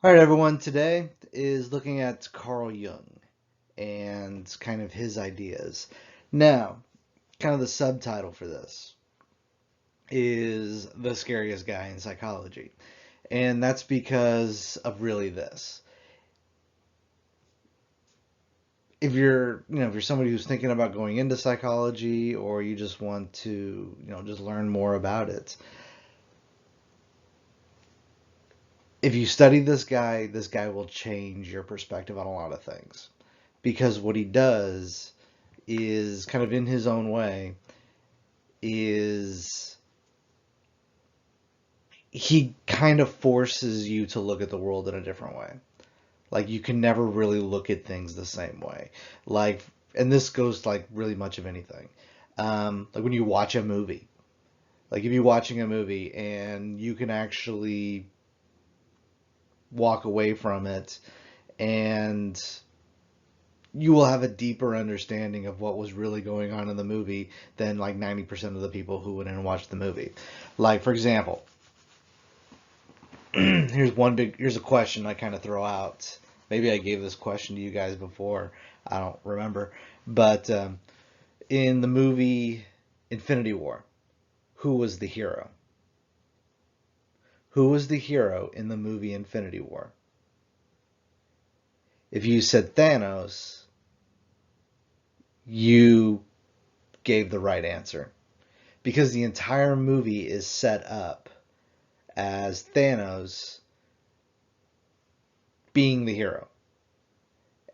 All right, everyone. Today is looking at Carl Jung and kind of his ideas. Now, kind of the subtitle for this is The Scariest Guy in Psychology. And that's because of really this. If you're somebody who's thinking about going into psychology or you just want to, just learn more about it, if you study this guy will change your perspective on a lot of things. Because what he does is kind of in his own way is he kind of forces you to look at the world in a different way. Like you can never really look at things the same way. Like, and this goes to like really much of anything. Like when you watch a movie, like if you're watching a movie and you can actually walk away from it and you will have a deeper understanding of what was really going on in the movie than like 90% of the people who went in and watched the movie. Like, for example, here's a question I kind of throw out. Maybe I gave this question to you guys before. I don't remember. But in the movie Infinity War, who was the hero? Who was the hero in the movie Infinity War? If you said Thanos, you gave the right answer. Because the entire movie is set up as Thanos being the hero.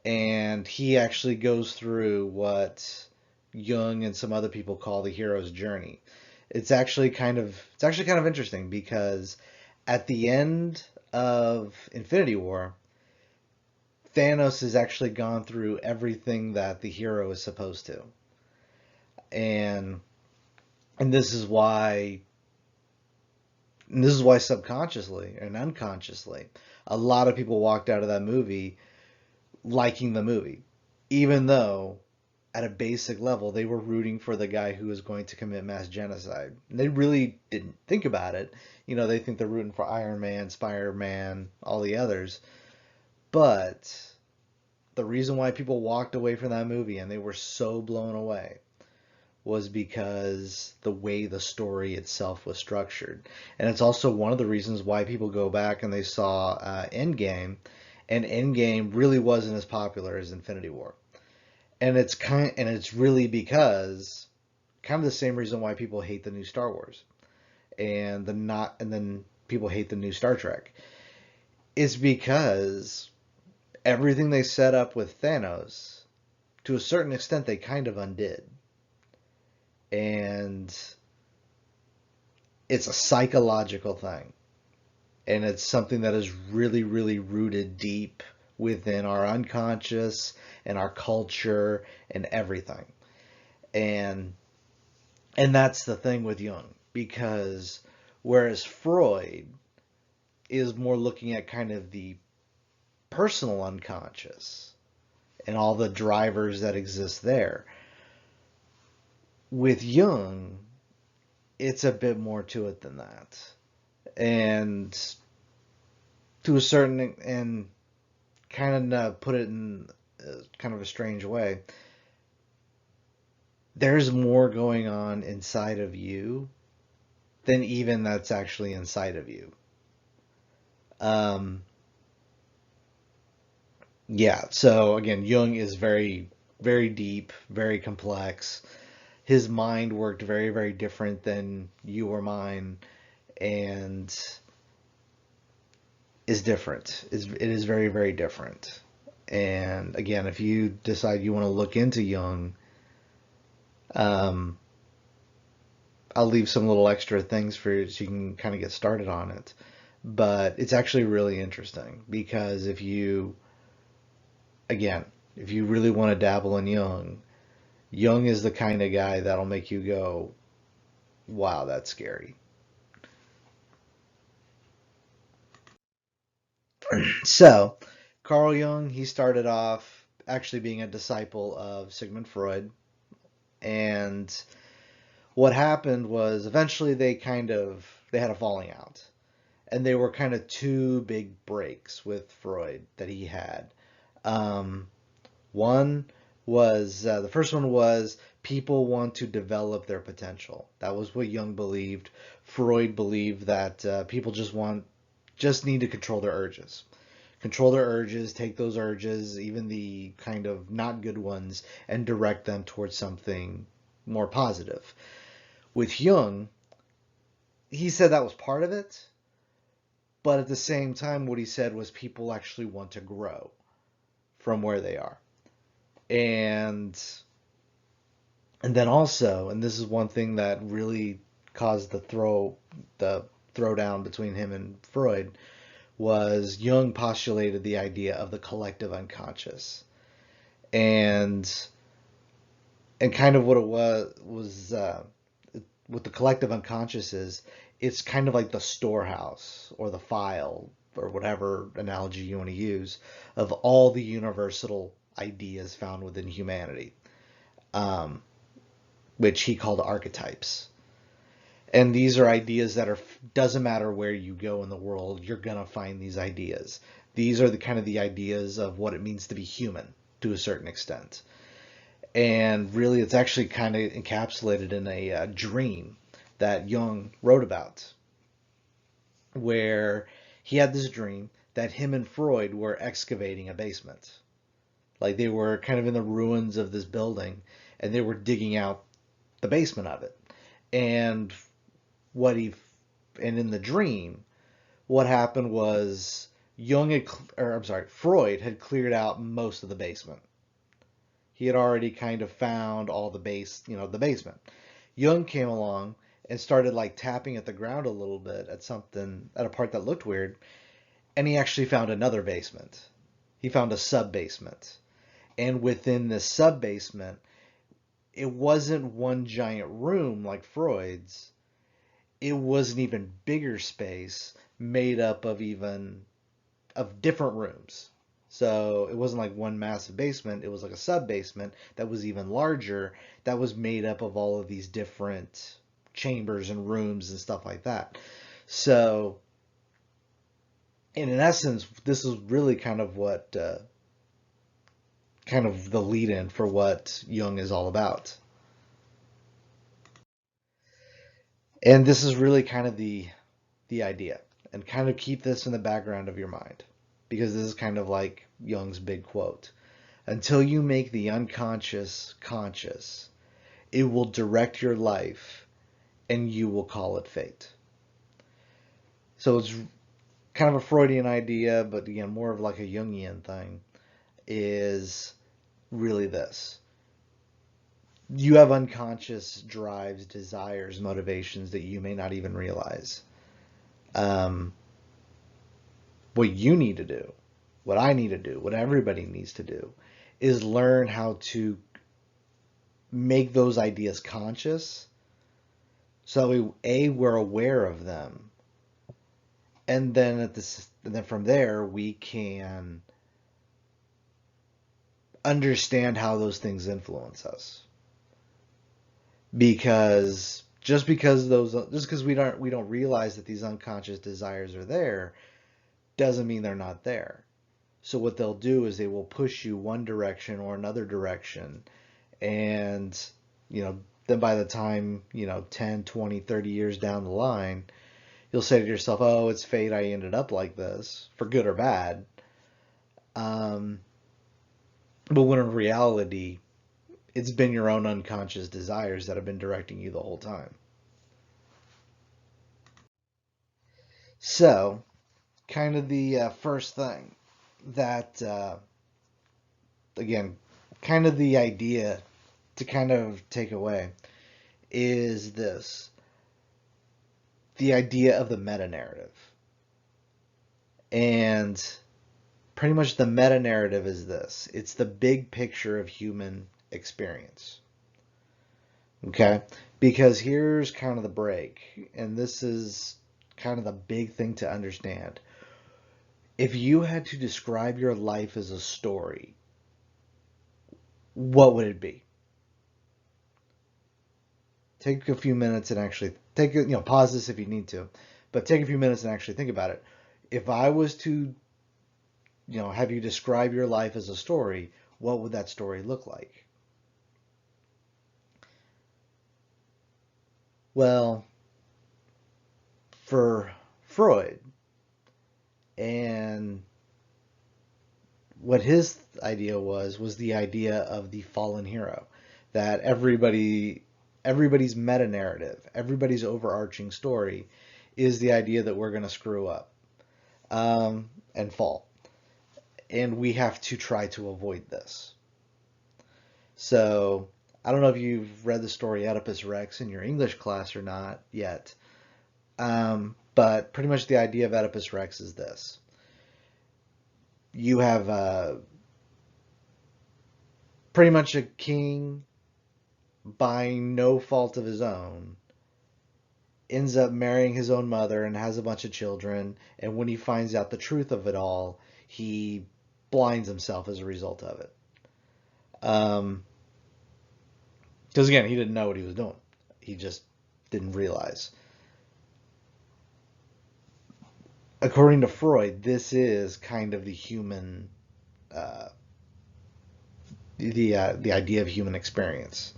And he actually goes through what Jung and some other people call the hero's journey. It's actually kind of interesting because at the end of Infinity War, Thanos has actually gone through everything that the hero is supposed to. And and this is why subconsciously and unconsciously a lot of people walked out of that movie liking the movie, even though at a basic level they were rooting for the guy who was going to commit mass genocide. They really didn't think about it. They think they're rooting for Iron Man, Spider-Man, all the others. But the reason why people walked away from that movie and they were so blown away was because the way the story itself was structured. And it's also one of the reasons why people go back and they saw Endgame, and Endgame really wasn't as popular as Infinity War. And it's really because kind of the same reason why people hate the new Star Wars and then people hate the new Star Trek. It's because everything they set up with Thanos, to a certain extent, they kind of undid. And it's a psychological thing. And it's something that is really, really rooted deep within our unconscious and our culture and everything. And and that's the thing with Jung, because whereas Freud is more looking at kind of the personal unconscious and all the drivers that exist there, with Jung, it's a bit more to it than that. And to a certain and kind of put it in kind of a strange way, there's more going on inside of you than even that's actually inside of you. Um, yeah, so again, Jung is very, very deep, very complex. His mind worked very, very different than you or mine, and is different. It is very, very different. And again, if you decide you want to look into Jung, um, I'll leave some little extra things for you so you can kind of get started on it. But it's actually really interesting because again, if you really want to dabble in Jung, Jung is the kind of guy that'll make you go, wow, that's scary. So, Carl Jung, he started off actually being a disciple of Sigmund Freud. And what happened was eventually they had a falling out. and they were kind of two big breaks with Freud that he had. Um, One was the first one was people want to develop their potential. That was what Jung believed. Freud believed that people just need to control their urges. Control their urges, take those urges, even the kind of not good ones, and direct them towards something more positive. With Jung, he said that was part of it, but at the same time, what he said was people actually want to grow from where they are. And and then also, and this is one thing that really caused the throwdown between him and Freud, was Jung postulated the idea of the collective unconscious. And kind of what it was what the collective unconscious is, it's kind of like the storehouse or the file or whatever analogy you want to use of all the universal ideas found within humanity, um, which he called archetypes. And these are ideas that are doesn't matter where you go in the world, you're gonna find these ideas. These are the kind of the ideas of what it means to be human to a certain extent. And really, it's actually kind of encapsulated in a dream that Jung wrote about, where he had this dream that him and Freud were excavating a basement. Like they were kind of in the ruins of this building and they were digging out the basement of it. And what he, and in the dream, what happened was Jung had, or I'm sorry, Freud had cleared out most of the basement. He had already kind of found all the the basement. Jung came along and started like tapping at the ground a little bit at something, at a part that looked weird, and he actually found another basement. He found a sub basement. And within this sub basement, it wasn't one giant room like Freud's. It was an even bigger space made up of different rooms. So it wasn't like one massive basement, it was like a sub basement that was even larger, that was made up of all of these different chambers and rooms and stuff like that. So, and in essence, this is really kind of what, kind of the lead in for what Jung is all about. And this is really kind of the idea. And kind of keep this in the background of your mind, because this is kind of like Jung's big quote. Until you make the unconscious conscious, it will direct your life and you will call it fate. So it's kind of a Freudian idea, but again, more of like a Jungian thing, is really this. You have unconscious drives, desires, motivations that you may not even realize. Um, what you need to do, what I need to do, what everybody needs to do, is learn how to make those ideas conscious so we're aware of them, and then from there we can understand how those things influence us. Because just because we don't realize that these unconscious desires are there doesn't mean they're not there. So what they'll do is they will push you one direction or another direction, and then by the time 10, 20, 30 years down the line, you'll say to yourself, oh, it's fate, I ended up like this, for good or bad. um, but when in reality, it's been your own unconscious desires that have been directing you the whole time. So kind of the first thing that again, kind of the idea to kind of take away is this: the idea of the meta narrative. And pretty much the meta narrative is this: it's the big picture of human experience. Okay? Because here's kind of the break, and this is kind of the big thing to understand. If you had to describe your life as a story, what would it be? Take a few minutes and actually pause this if you need to, But take a few minutes and actually think about it. If I was to, have you describe your life as a story, what would that story look like? Well, for Freud, and what his idea was the idea of the fallen hero, that everybody's meta narrative, everybody's overarching story is the idea that we're going to screw up and fall, and we have to try to avoid this. So I don't know if you've read the story Oedipus Rex in your English class or not yet, but pretty much the idea of Oedipus Rex is this: you have pretty much a king, by no fault of his own, ends up marrying his own mother and has a bunch of children. And when he finds out the truth of it all, he blinds himself as a result of it. Because again, he didn't know what he was doing. He just didn't realize. According to Freud, this is kind of the human, the idea of human experience.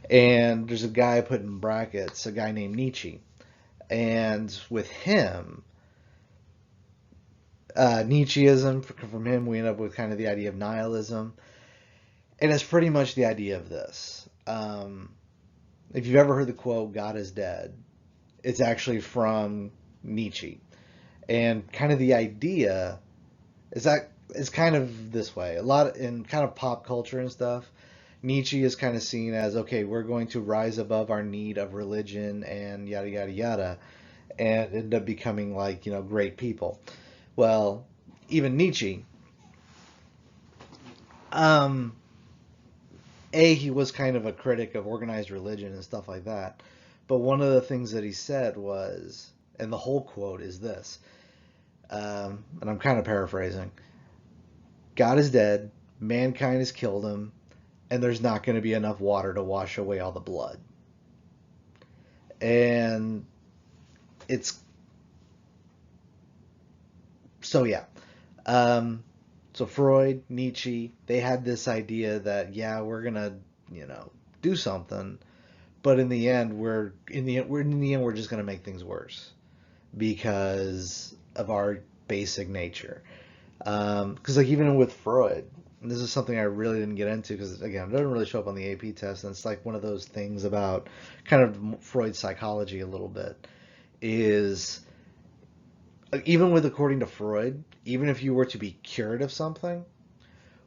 And there's a guy I put in brackets, a guy named Nietzsche. And with him, Nietzscheism, from him, we end up with kind of the idea of nihilism. And it's pretty much the idea of this. If you've ever heard the quote, God is dead, it's actually from Nietzsche. And kind of the idea is that it's kind of this way. A lot in kind of pop culture and stuff, Nietzsche is kind of seen as, okay, we're going to rise above our need of religion and yada, yada, yada, and end up becoming like, great people. Well, even Nietzsche, he was kind of a critic of organized religion and stuff like that. But one of the things that he said was, and the whole quote is this, and I'm kind of paraphrasing: God is dead, mankind has killed him, and there's not going to be enough water to wash away all the blood. And it's so, yeah. So Freud, Nietzsche, they had this idea that, yeah, we're gonna, do something, but in the end, we're just gonna make things worse because of our basic nature. Because like even with Freud, and this is something I really didn't get into because again, it doesn't really show up on the AP test, and it's like one of those things about kind of Freud's psychology a little bit is, even with according to Freud, even if you were to be cured of something,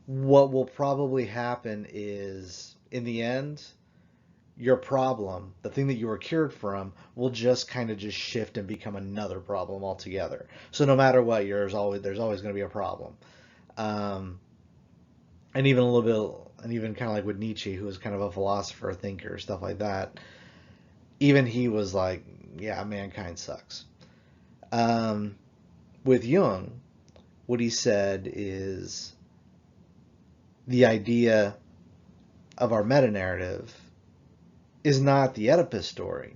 what will probably happen is in the end, your problem, the thing that you were cured from, will just kind of just shift and become another problem altogether. So no matter what, there's always going to be a problem. Um, and even a little bit, and even kind of like with Nietzsche, who was kind of a philosopher, thinker, stuff like that. Even he was like, yeah, mankind sucks. With Jung, what he said is the idea of our meta-narrative is not the Oedipus story,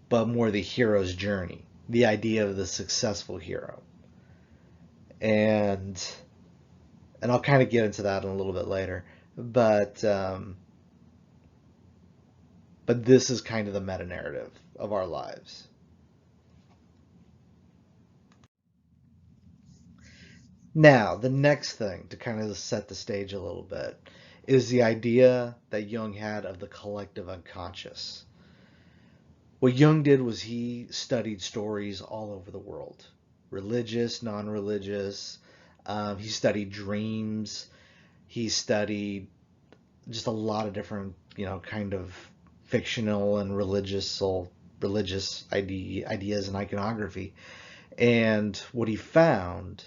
but more the hero's journey, the idea of the successful hero. And I'll kind of get into that in a little bit later, but this is kind of the meta-narrative of our lives. Now, the next thing to kind of set the stage a little bit is the idea that Jung had of the collective unconscious. What Jung did was he studied stories all over the world, religious, non-religious. He studied dreams. He studied just a lot of different, kind of fictional and religious ideas and iconography. And what he found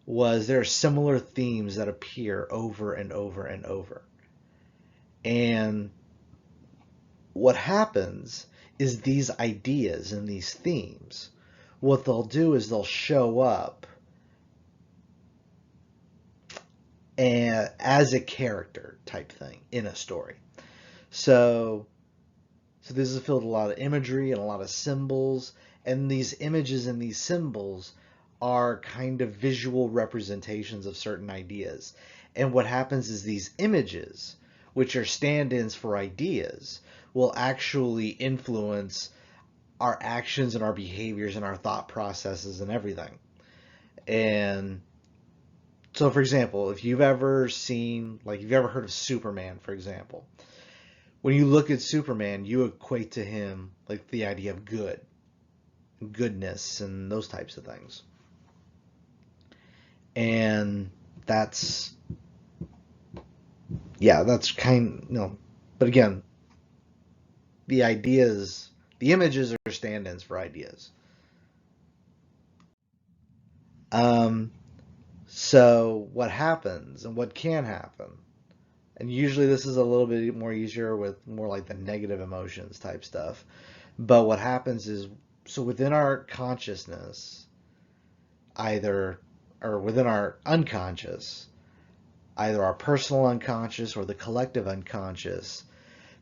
was there are similar themes that appear over and over and over. And what happens is these ideas and these themes, what they'll do is they'll show up as a character type thing in a story. So this is filled with a lot of imagery and a lot of symbols, And these images and these symbols are kind of visual representations of certain ideas. And what happens is these images, which are stand-ins for ideas, will actually influence our actions and our behaviors and our thought processes and everything. And so, for example, if you've ever seen, like, if you've ever heard of Superman, for example, when you look at Superman, you equate to him like the idea of good, goodness, and those types of things. And that's, yeah, that's kind, but again, the ideas, the images are stand-ins for ideas. Um, so what happens and what can happen, and usually this is a little bit more easier with more like the negative emotions type stuff, but what happens is, so within our consciousness, either, or within our unconscious, either our personal unconscious or the collective unconscious,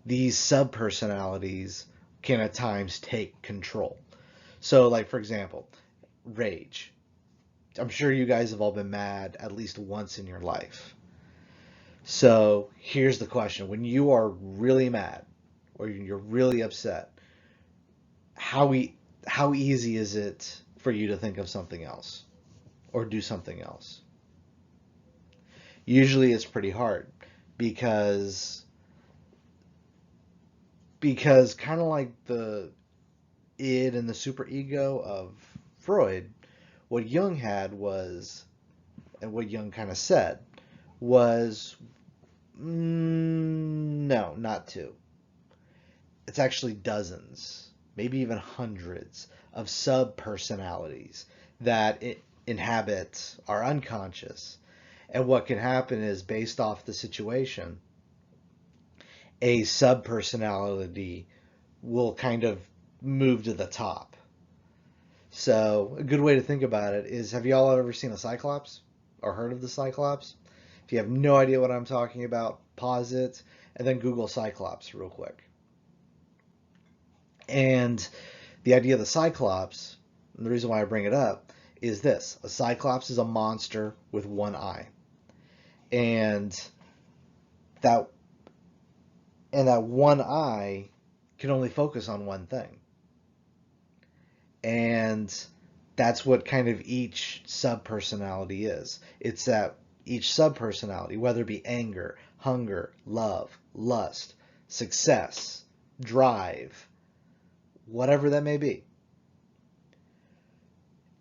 these subpersonalities can at times take control. So, like, for example, rage. I'm sure you guys have all been mad at least once in your life. So, here's the question. When you are really mad or you're really upset, how, how easy is it for you to think of something else or do something else? Usually it's pretty hard because kind of like the id and the superego of Freud, what Jung had was, and what Jung kind of said was, no, not two. It's actually dozens, maybe even hundreds of sub-personalities that inhabit our unconscious. And what can happen is, based off the situation, a sub-personality will kind of move to the top. So a good way to think about it is, have you all ever seen a Cyclops or heard of the Cyclops? If you have no idea what I'm talking about, pause it and then Google Cyclops real quick. And the idea of the Cyclops, and the reason why I bring it up, is this. A Cyclops is a monster with one eye. And that one eye can only focus on one thing. And that's what kind of each subpersonality is. It's that each subpersonality, whether it be anger, hunger, love, lust, success, drive, whatever that may be,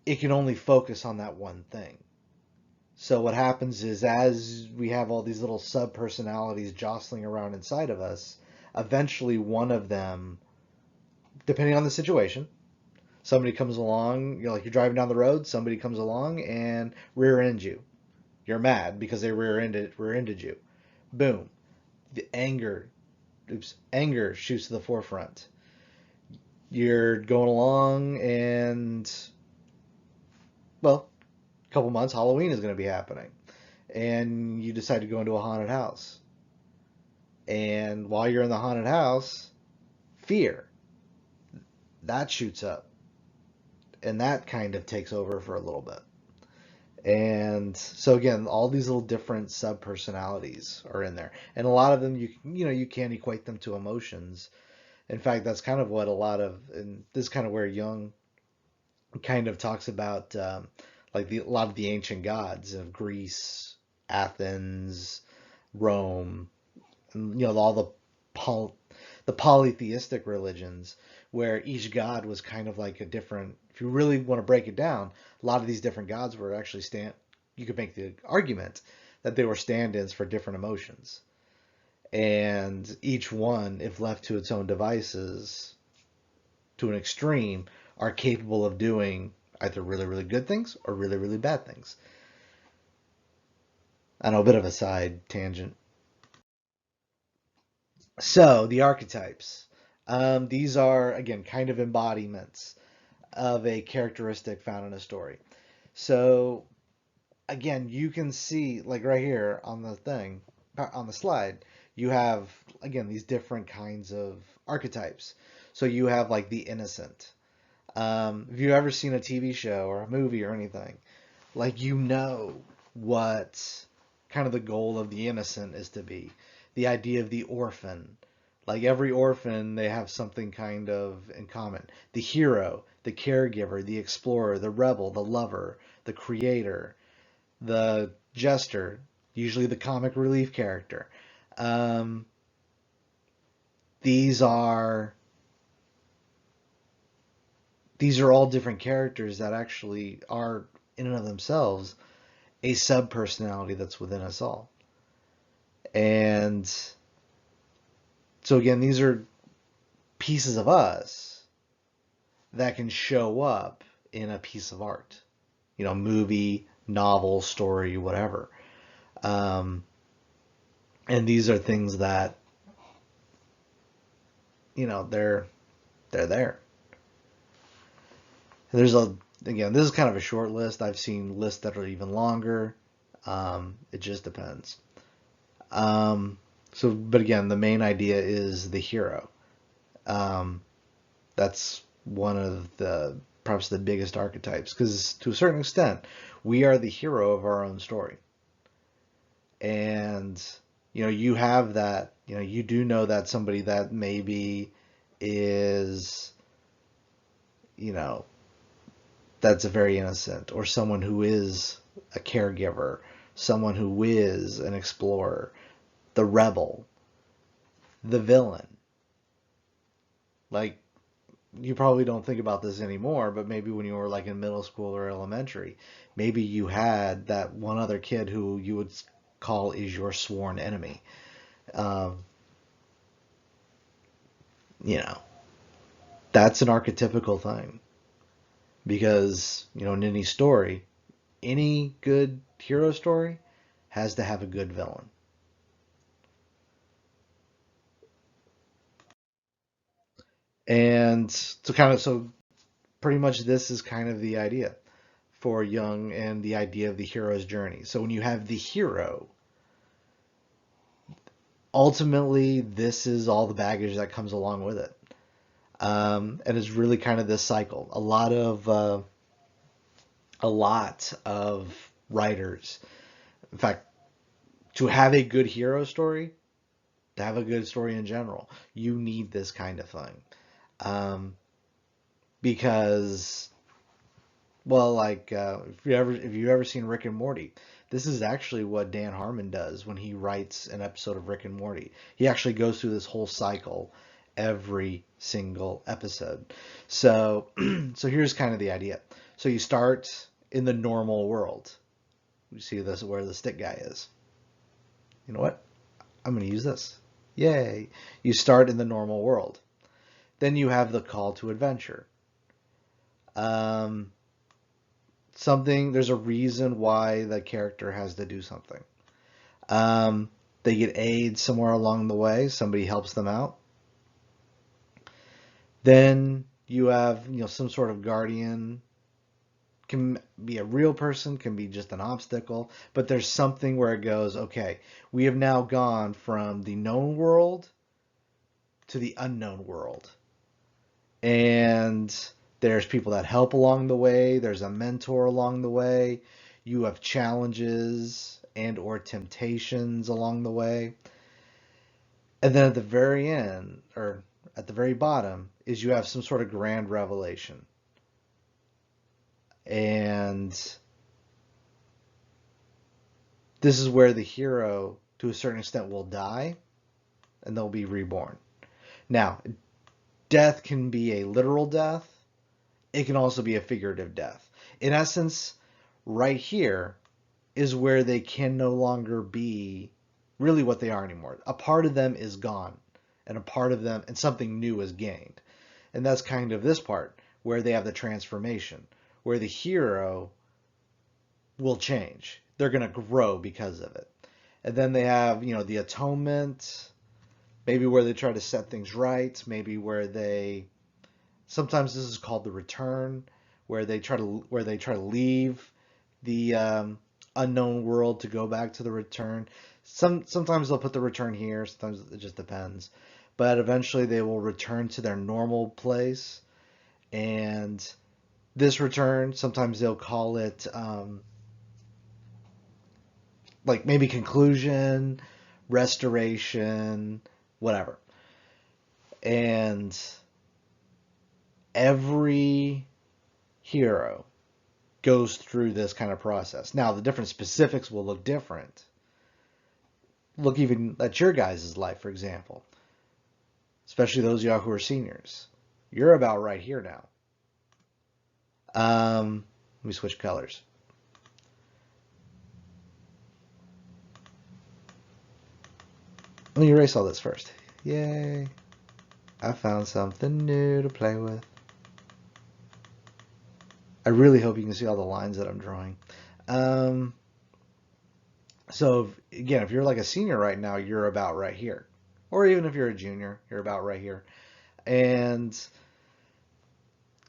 it can only focus on that one thing. So what happens is, as we have all these little subpersonalities jostling around inside of us, eventually one of them, depending on the situation, somebody comes along, you're driving down the road, somebody comes along and rear ends you. You're mad because they rear-ended you. Boom. The anger shoots to the forefront. You're going along and, well, a couple months, Halloween is going to be happening. And you decide to go into a haunted house. And while you're in the haunted house, fear, that shoots up. And that kind of takes over for a little bit. And so again, all these little different sub-personalities are in there. And a lot of them, you can equate them to emotions. In fact, that's kind of what a lot of, and this is kind of where Jung kind of talks about, a lot of the ancient gods of Greece, Athens, Rome, and all the polytheistic religions, where each god was kind of like a different, if you really want to break it down, a lot of these different gods were actually you could make the argument that they were stand-ins for different emotions. And each one, if left to its own devices to an extreme, are capable of doing either really, really good things or really, really bad things. I know, a bit of a side tangent. So, the archetypes. These are, again, kind of embodiments of a characteristic found in a story. So, again, you can see, like right here on the thing, on the slide, you have, again, these different kinds of archetypes. So you have like the innocent. If you've ever seen a TV show or a movie or anything, like what kind of the goal of the innocent is to be. The idea of the orphan. Like every orphan, they have something kind of in common. The hero, the caregiver, the explorer, the rebel, the lover, the creator, the jester, usually the comic relief character. Um, these are these are all different characters that actually are in and of themselves a subpersonality that's within us all. And so again, these are pieces of us that can show up in a piece of art, movie, novel, story, whatever. Um, and these are things that, they're there. There's again, this is kind of a short list. I've seen lists that are even longer. It just depends. But again, the main idea is the hero. Um, that's one of the perhaps the biggest archetypes because to a certain extent, we are the hero of our own story. And you have that, you do know that somebody that maybe is, you know, that's a very innocent, or someone who is a caregiver, someone who is an explorer, the rebel, the villain. Like, you probably don't think about this anymore, but maybe when you were like in middle school or elementary, maybe you had that one other kid who you would call is your sworn enemy. Um, you know, that's an archetypical thing because, in any story, any good hero story has to have a good villain. And so pretty much this is kind of the idea for Jung and the idea of the hero's journey. So when you have the hero, ultimately this is all the baggage that comes along with it. And it's really kind of this cycle. A lot of writers, in fact, to have a good hero story, to have a good story in general, you need this kind of thing. Um, because, well, like if you've ever seen Rick and Morty, this is actually what Dan Harmon does when he writes an episode of Rick and Morty. He actually goes through this whole cycle every single episode. So, so here's kind of the idea. So you start in the normal world. You see this where the stick guy is. You know what? I'm going to use this. Yay! You start in the normal world. Then you have the call to adventure. Um, There's a reason why the character has to do something. Um, they get aid somewhere along the way. Somebody helps them out. Then you have, some sort of guardian. Can be a real person, can be just an obstacle, but there's something where it goes, okay, we have now gone from the known world to the unknown world. And there's people that help along the way, there's a mentor along the way, you have challenges and or temptations along the way. And then at the very end, or at the very bottom, is you have some sort of grand revelation. And this is where the hero, to a certain extent, will die and they'll be reborn. Now, death can be a literal death, it can also be a figurative death. In essence, right here is where they can no longer be really what they are anymore. A part of them is gone, and a part of them, and something new is gained. And that's kind of this part where they have the transformation, where the hero will change. They're going to grow because of it. And then they have, the atonement, maybe where they try to set things right, maybe where they sometimes this is called the return, where they try to leave the unknown world to go back to the return. Sometimes they'll put the return here, sometimes it just depends. But eventually they will return to their normal place And this return, sometimes they'll call it like maybe conclusion, restoration, whatever. And every hero goes through this kind of process. Now, the different specifics will look different. Look even at your guys' life, for example, especially those of y'all who are seniors. You're about right here now. Let me switch colors. Let me erase all this first. Yay. I found something new to play with. I really hope you can see all the lines that I'm drawing. So again, if you're like a senior right now, you're about right here. Or even if you're a junior, you're about right here. And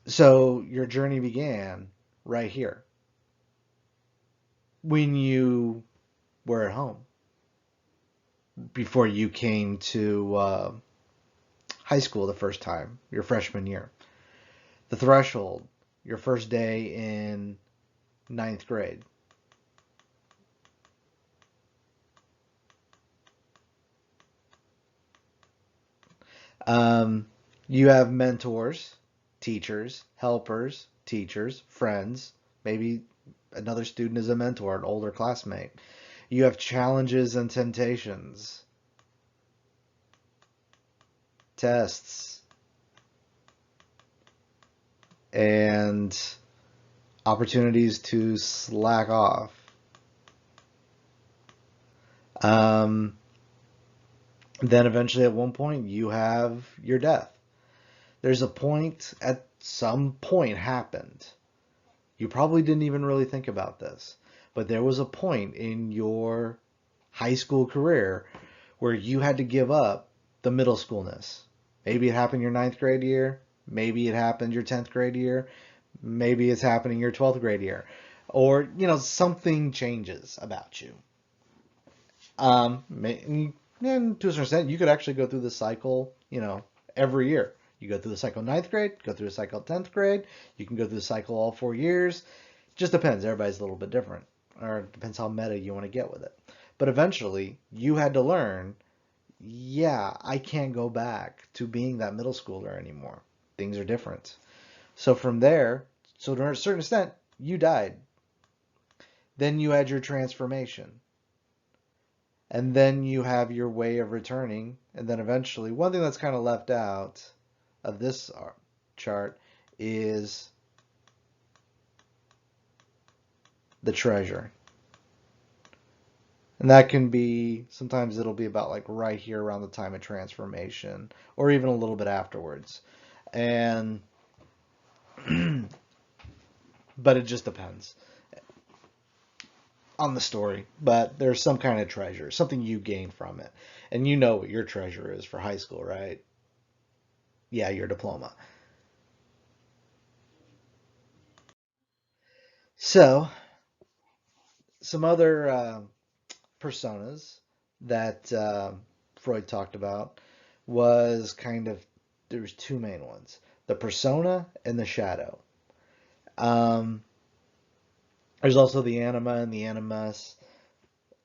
so your journey began right here when you were at home before you came to high school the first time, your freshman year. The threshold, your first day in ninth grade. You have mentors, teachers, helpers, teachers, friends. Maybe another student is a mentor, an older classmate. You have challenges and temptations, tests, and opportunities to slack off. Then eventually at one point you have your death. There's a point, at some point happened. You probably didn't even really think about this, but there was a point in your high school career where you had to give up the middle schoolness. Maybe it happened your ninth grade year. Maybe it happened your 10th grade year. Maybe it's happening your 12th grade year. Or, something changes about you. And to a certain extent, you could actually go through the cycle, every year. You go through the cycle ninth grade, go through the cycle 10th grade. You can go through the cycle all 4 years. Just depends. Everybody's a little bit different. Or it depends how meta you want to get with it. But eventually, you had to learn, yeah, I can't go back to being that middle schooler anymore. Things are different. So from there, so to a certain extent, you died. Then you had your transformation. And then you have your way of returning. And then eventually, one thing that's kind of left out of this chart is the treasure. And that can be, sometimes it'll be about like right here around the time of transformation, or even a little bit afterwards. And, but it just depends on the story. But there's some kind of treasure, something you gain from it. And you know what your treasure is for high school, right? Yeah, your diploma. So, some other personas that Freud talked about was kind of, there's two main ones, the persona and the shadow. Um, there's also the anima and the animus.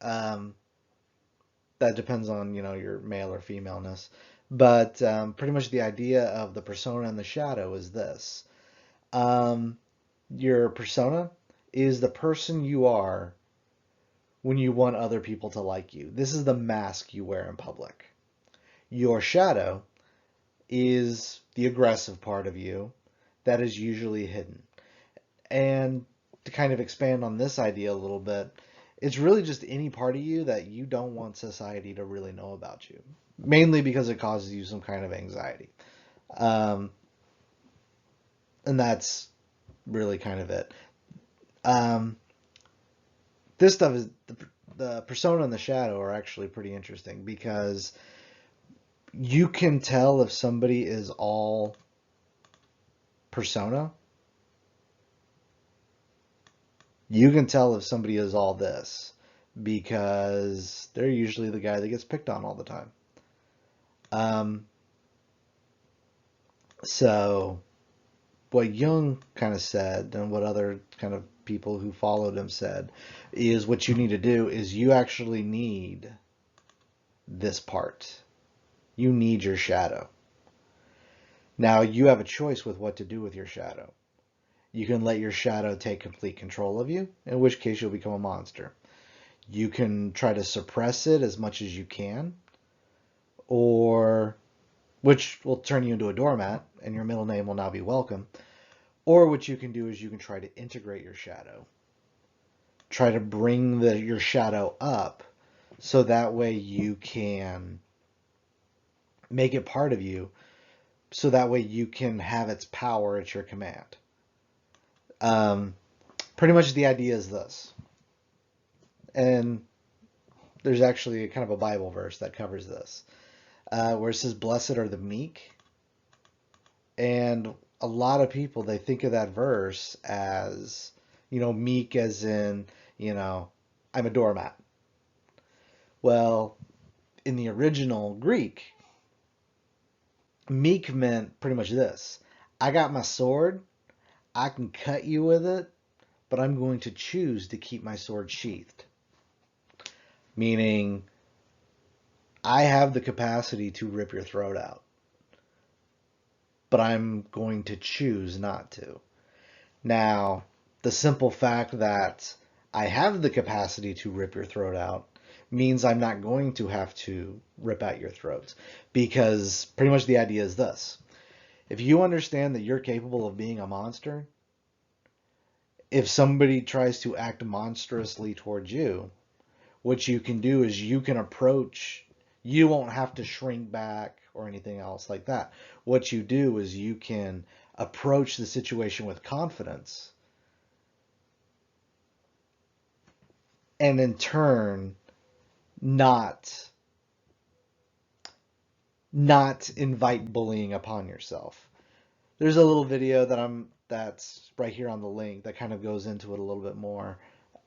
Um, that depends on, your male or femaleness. But pretty much the idea of the persona and the shadow is this. Um, your persona is the person you are when you want other people to like you. This is the mask you wear in public. Your shadow is the aggressive part of you that is usually hidden. And to kind of expand on this idea a little bit, it's really just any part of you that you don't want society to really know about you, mainly because it causes you some kind of anxiety. Um, and that's really kind of it. Um, this stuff is, the persona and the shadow are actually pretty interesting because you can tell if somebody is all persona. You can tell if somebody is all this because they're usually the guy that gets picked on all the time. Um, so what Jung kind of said, and what other kind of people who followed him said, is what you need to do is you actually need this part. You need your shadow. Now you have a choice with what to do with your shadow. You can let your shadow take complete control of you, in which case you'll become a monster. You can try to suppress it as much as you can, or which will turn you into a doormat, and your middle name will now be welcome. Or what you can do is you can try to integrate your shadow. Try to bring your shadow up so that way you can make it part of you, so that way you can have its power at your command. Pretty much the idea is this. And there's actually a kind of a Bible verse that covers this, where it says, "Blessed are the meek." And a lot of people, they think of that verse as, meek as in, I'm a doormat. Well, in the original Greek, meek meant pretty much this. I got my sword, I can cut you with it, but I'm going to choose to keep my sword sheathed. Meaning, I have the capacity to rip your throat out, but I'm going to choose not to. Now, the simple fact that I have the capacity to rip your throat out means I'm not going to have to rip out your throat, because pretty much the idea is this. If you understand that you're capable of being a monster, if somebody tries to act monstrously towards you, what you can do is you can approach, you won't have to shrink back or anything else like that. What you do is you can approach the situation with confidence, and in turn not invite bullying upon yourself. There's a little video that's right here on the link that kind of goes into it a little bit more,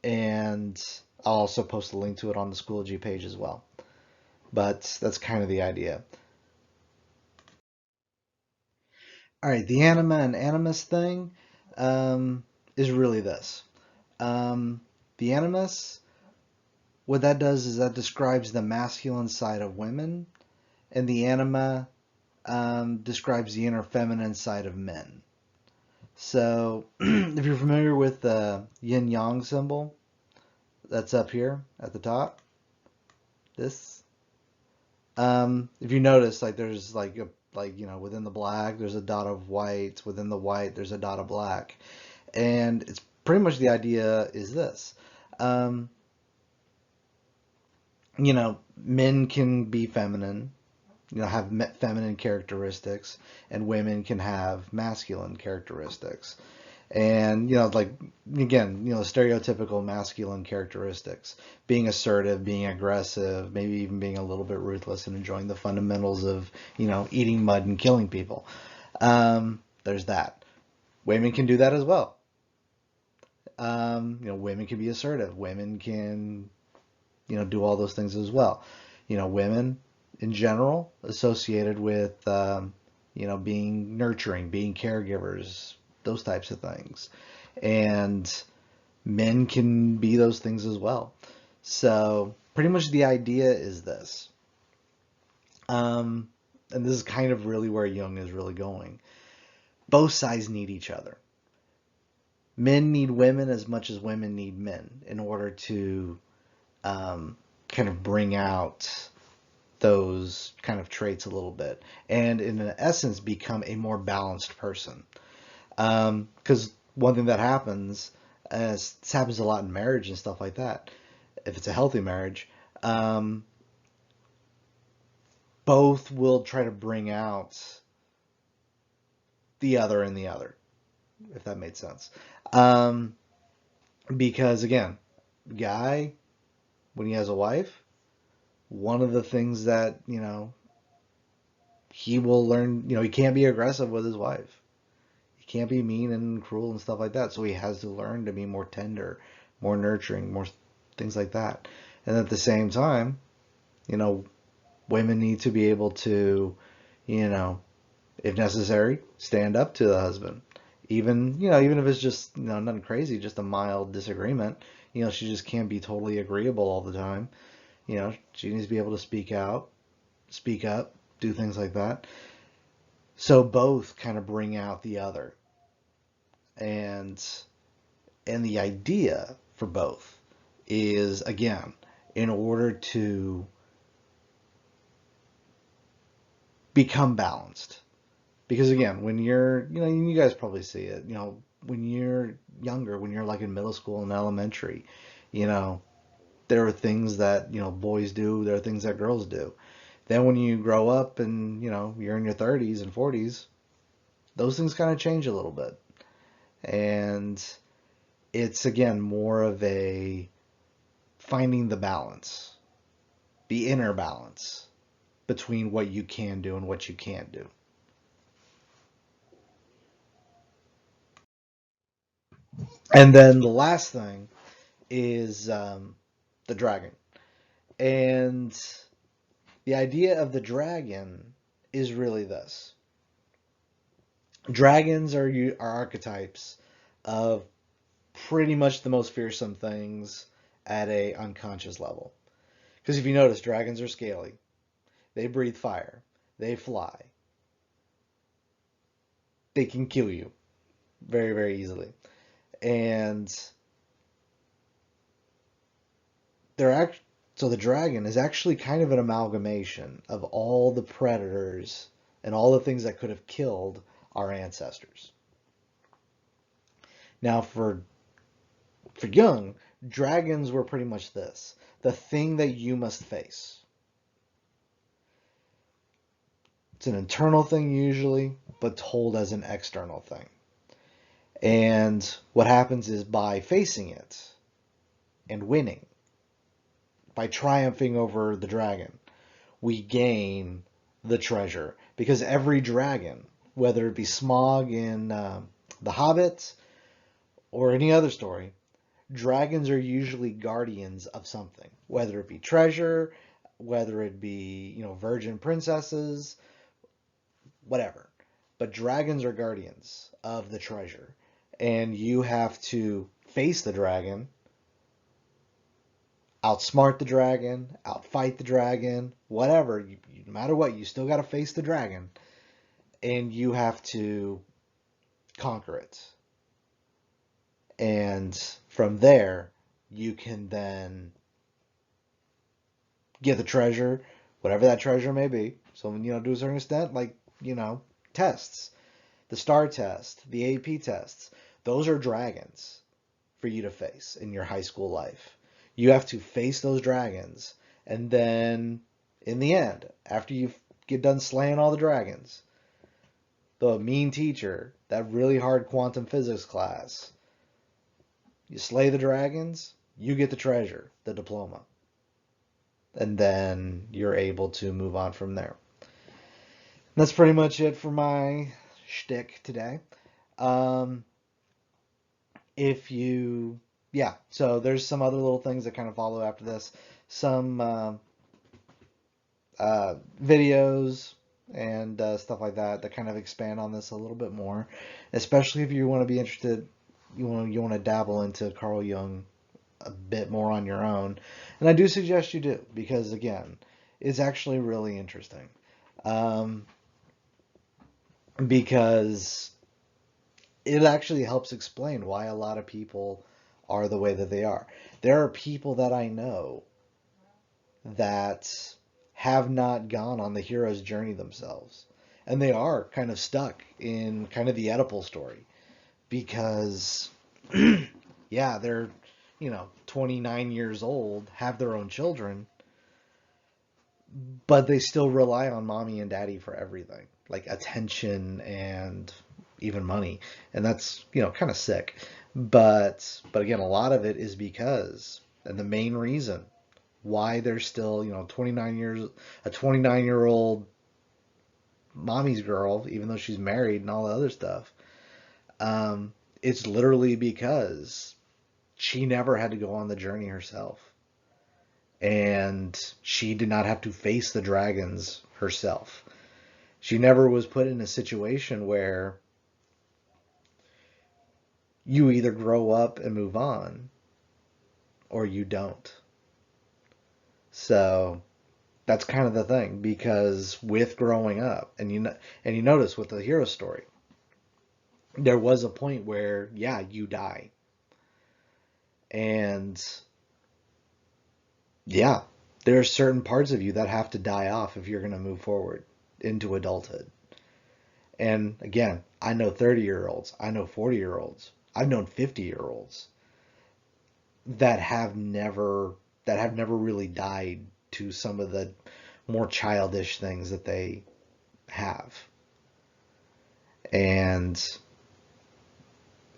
and I'll also post a link to it on the Schoology page as well. But that's kind of the idea. All right, the anima and animus thing is really this. The animus, what that does is that describes the masculine side of women, and the anima describes the inner feminine side of men. So if you're familiar with the yin-yang symbol that's up here at the top, this, if you notice, like there's within the black there's a dot of white, within the white there's a dot of black, and it's pretty much the idea is this. Men can be feminine, have feminine characteristics, and women can have masculine characteristics. And, again, stereotypical masculine characteristics, being assertive, being aggressive, maybe even being a little bit ruthless and enjoying the fundamentals of, eating mud and killing people. There's that. Women can do that as well. Women can be assertive. Women can, do all those things as well. Women in general associated with, being nurturing, being caregivers, those types of things. And men can be those things as well. So pretty much the idea is this. And this is kind of really where Jung is really going. Both sides need each other. Men need women as much as women need men in order to kind of bring out those kind of traits a little bit, and in essence become a more balanced person. Because one thing that happens, this happens a lot in marriage and stuff like that, if it's a healthy marriage, both will try to bring out the other in the other, if that made sense. Because again, guy, when he has a wife, one of the things that, he will learn, he can't be aggressive with his wife. Can't be mean and cruel and stuff like that. So he has to learn to be more tender, more nurturing, more things like that. And at the same time, women need to be able to, if necessary, stand up to the husband. Even, even if it's just, nothing crazy, just a mild disagreement, she just can't be totally agreeable all the time. She needs to be able to speak out, speak up, do things like that. So both kind of bring out the other. And the idea for both is, again, in order to become balanced. Because again, when you're, you guys probably see it, when you're younger, when you're like in middle school and elementary, you know, there are things that, boys do, there are things that girls do. Then when you grow up and, you're in your 30s and 40s, those things kind of change a little bit. And it's, again, more of a finding the balance, the inner balance between what you can do and what you can't do. And then the last thing is the dragon. And the idea of the dragon is really this. Dragons are archetypes of pretty much the most fearsome things at a unconscious level. Because if you notice, dragons are scaly. They breathe fire. They fly. They can kill you very, very easily. And so the dragon is actually kind of an amalgamation of all the predators and all the things that could have killed our ancestors. Now, for Jung, dragons were pretty much this: the thing that you must face. It's an internal thing usually, but told as an external thing. And what happens is, by facing it and winning, by triumphing over the dragon, we gain the treasure. Because every dragon, whether it be Smaug in The Hobbit or any other story, dragons are usually guardians of something, whether it be treasure, whether it be, virgin princesses, whatever. But dragons are guardians of the treasure. And you have to face the dragon, outsmart the dragon, outfight the dragon, whatever. No matter what, you still got to face the dragon. And you have to conquer it. And from there, you can then get the treasure, whatever that treasure may be. So, to a certain extent, like, tests, the STAR test, the AP tests, those are dragons for you to face in your high school life. You have to face those dragons. And then, in the end, after you get done slaying all the dragons, the mean teacher, that really hard quantum physics class, you slay the dragons, you get the treasure, the diploma. And then you're able to move on from there. And that's pretty much it for my shtick today. So there's some other little things that kind of follow after this. Some videos and stuff like that kind of expand on this a little bit more, especially if you want to be interested, you want to dabble into Carl Jung a bit more on your own. And I do suggest you do, because again, it's actually really interesting. Because it actually helps explain why a lot of people are the way that they are. There are people that I know that have not gone on the hero's journey themselves. And they are kind of stuck in kind of the Oedipal story. Because, yeah, they're, 29 years old, have their own children, but they still rely on mommy and daddy for everything, like attention and even money. And that's, kind of sick. But again, a lot of it is because, and the main reason why they're still, 29 years, a 29-year-old mommy's girl, even though she's married and all the other stuff, it's literally because she never had to go on the journey herself. And she did not have to face the dragons herself. She never was put in a situation where You either grow up and move on, or you don't. So that's kind of the thing, because with growing up, and you notice with the hero story, there was a point where, yeah, you die. And yeah, there are certain parts of you that have to die off if you're going to move forward into adulthood. And again, I know 30-year-olds, I know 40-year-olds, I've known 50-year-olds that have never really died to some of the more childish things that they have. And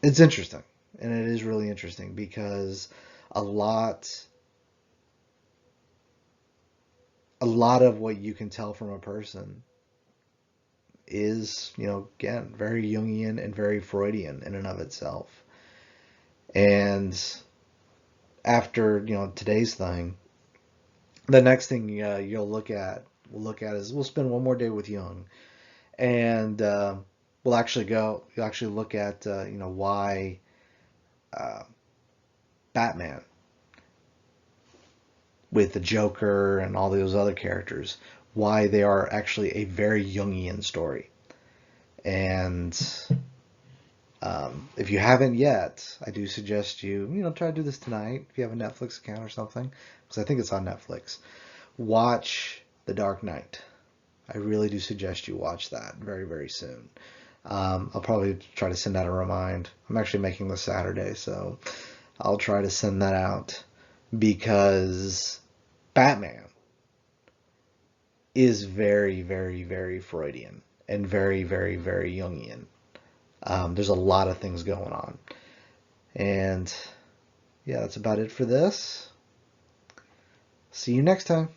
it's interesting. And it is really interesting because a lot a lot of what you can tell from a person is, again, very Jungian and very Freudian in and of itself. And after, today's thing, the next thing we'll look at is we'll spend one more day with Jung, and you'll actually look at, why uh, Batman with the Joker and all those other characters, why they are actually a very Jungian story. And if you haven't yet, I do suggest try to do this tonight if you have a Netflix account or something, because I think it's on Netflix. Watch The Dark Knight. I really do suggest you watch that very, very soon. I'll probably try to send out a remind. I'm actually making this Saturday, so I'll try to send that out, because Batman is very, very, very Freudian and very, very, very Jungian. There's a lot of things going on. And yeah, that's about it for this. See you next time.